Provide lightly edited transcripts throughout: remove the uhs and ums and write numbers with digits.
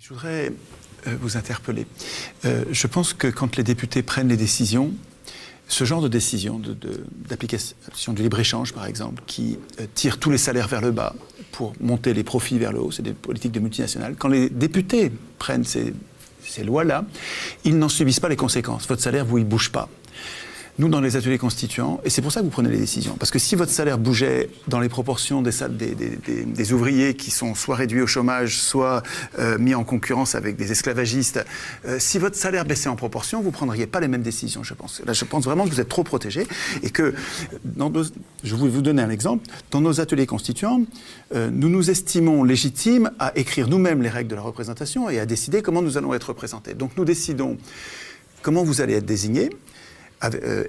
Je voudrais vous interpeller. Je pense que quand les députés prennent les décisions, ce genre de décision d'application du libre-échange, par exemple, qui tire tous les salaires vers le bas pour monter les profits vers le haut, c'est des politiques de multinationales. Quand les députés prennent ces lois-là, ils n'en subissent pas les conséquences. Votre salaire, vous, il ne bouge pas. Nous, dans les ateliers constituants, et c'est pour ça que vous prenez les décisions, parce que si votre salaire bougeait dans les proportions des ouvriers qui sont soit réduits au chômage, soit mis en concurrence avec des esclavagistes, si votre salaire baissait en proportion, vous ne prendriez pas les mêmes décisions, je pense. Là, je pense vraiment que vous êtes trop protégés et que, je vais vous donner un exemple, dans nos ateliers constituants, nous nous estimons légitimes à écrire nous-mêmes les règles de la représentation et à décider comment nous allons être représentés. Donc nous décidons comment vous allez être désignés,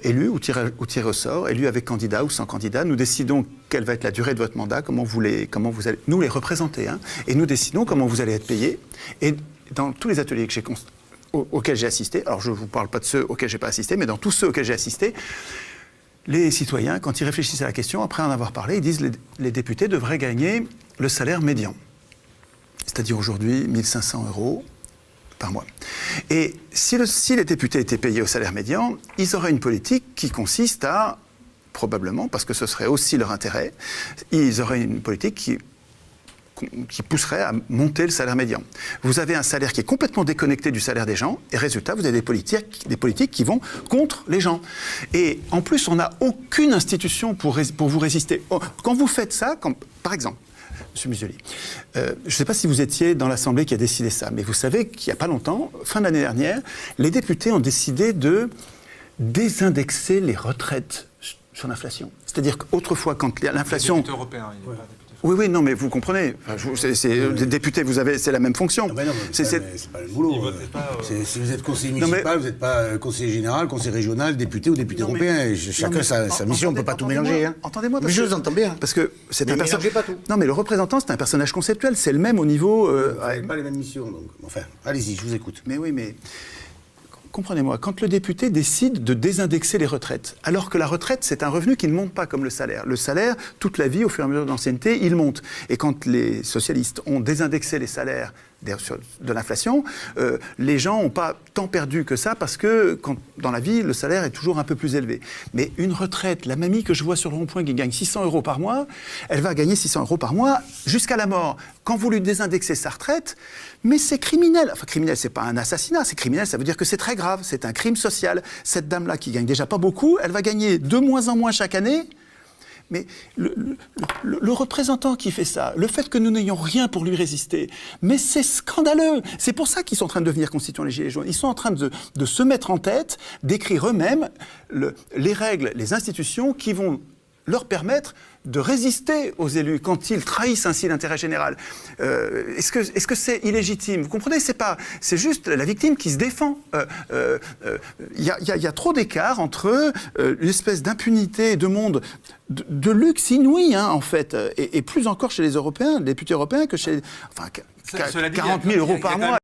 élu ou tiré au sort, élu avec candidat ou sans candidat. Nous décidons quelle va être la durée de votre mandat, comment vous allez nous les représenter, hein, et nous décidons comment vous allez être payés. Et dans tous les ateliers auxquels j'ai assisté, alors je ne vous parle pas de ceux auxquels je n'ai pas assisté, mais dans tous ceux auxquels j'ai assisté, les citoyens, quand ils réfléchissent à la question, après en avoir parlé, ils disent les députés devraient gagner le salaire médian. C'est-à-dire aujourd'hui 1 500 € par mois. Et si les députés étaient payés au salaire médian, ils auraient une politique qui consiste à, probablement, parce que ce serait aussi leur intérêt, ils auraient une politique qui pousserait à monter le salaire médian. Vous avez un salaire qui est complètement déconnecté du salaire des gens, et résultat, vous avez des politiques qui vont contre les gens. Et en plus, on n'a aucune institution pour vous résister. Quand vous faites ça, par exemple, Monsieur Museli, je ne sais pas si vous étiez dans l'Assemblée qui a décidé ça, mais vous savez qu'il n'y a pas longtemps, fin de l'année dernière, les députés ont décidé de désindexer les retraites sur l'inflation. C'est-à-dire qu'autrefois, quand l'inflation... Les députés européens, il n'y a pas de députés. Oui, non, mais vous comprenez. Des députés, c'est la même fonction. Ah ben non, c'est pas le boulot. Si vous êtes conseiller municipal, vous n'êtes pas conseiller général, conseiller régional, député ou député européen. Chacun sa mission, on ne peut pas tout mélanger. Hein. Entendez-moi. Mais je vous entends bien. Parce que c'est un personnage. Pas tout. Non, mais le représentant, c'est un personnage conceptuel. C'est le même au niveau... Vous n'avez pas les mêmes missions, donc. Enfin, allez-y, je vous écoute. Mais oui, mais... Comprenez-moi, quand le député décide de désindexer les retraites, alors que la retraite, c'est un revenu qui ne monte pas comme le salaire, toute la vie, au fur et à mesure de l'ancienneté, il monte. Et quand les socialistes ont désindexé les salaires de l'inflation, les gens n'ont pas tant perdu que ça, parce que dans la vie, le salaire est toujours un peu plus élevé. Mais une retraite, la mamie que je vois sur le rond-point qui gagne 600 € par mois, elle va gagner 600 € par mois jusqu'à la mort. Quand vous lui désindexez sa retraite, mais c'est criminel. Enfin, criminel, c'est pas un assassinat, c'est criminel, ça veut dire que c'est très grave, c'est un crime social. Cette dame-là qui gagne déjà pas beaucoup, elle va gagner de moins en moins chaque année. Mais le représentant qui fait ça, le fait que nous n'ayons rien pour lui résister, mais c'est scandaleux. C'est pour ça qu'ils sont en train de devenir constituants, les Gilets jaunes. Ils sont en train de se mettre en tête, d'écrire eux-mêmes les règles, les institutions qui vont leur permettre de résister aux élus quand ils trahissent ainsi l'intérêt général. Est-ce que c'est illégitime? Vous comprenez? C'est juste la victime qui se défend. Il y a trop d'écart entre l'espèce d'impunité de monde, de luxe inouï, hein, en fait, et plus encore chez les Européens, les députés européens, que chez... Enfin, 40 000 € par mois.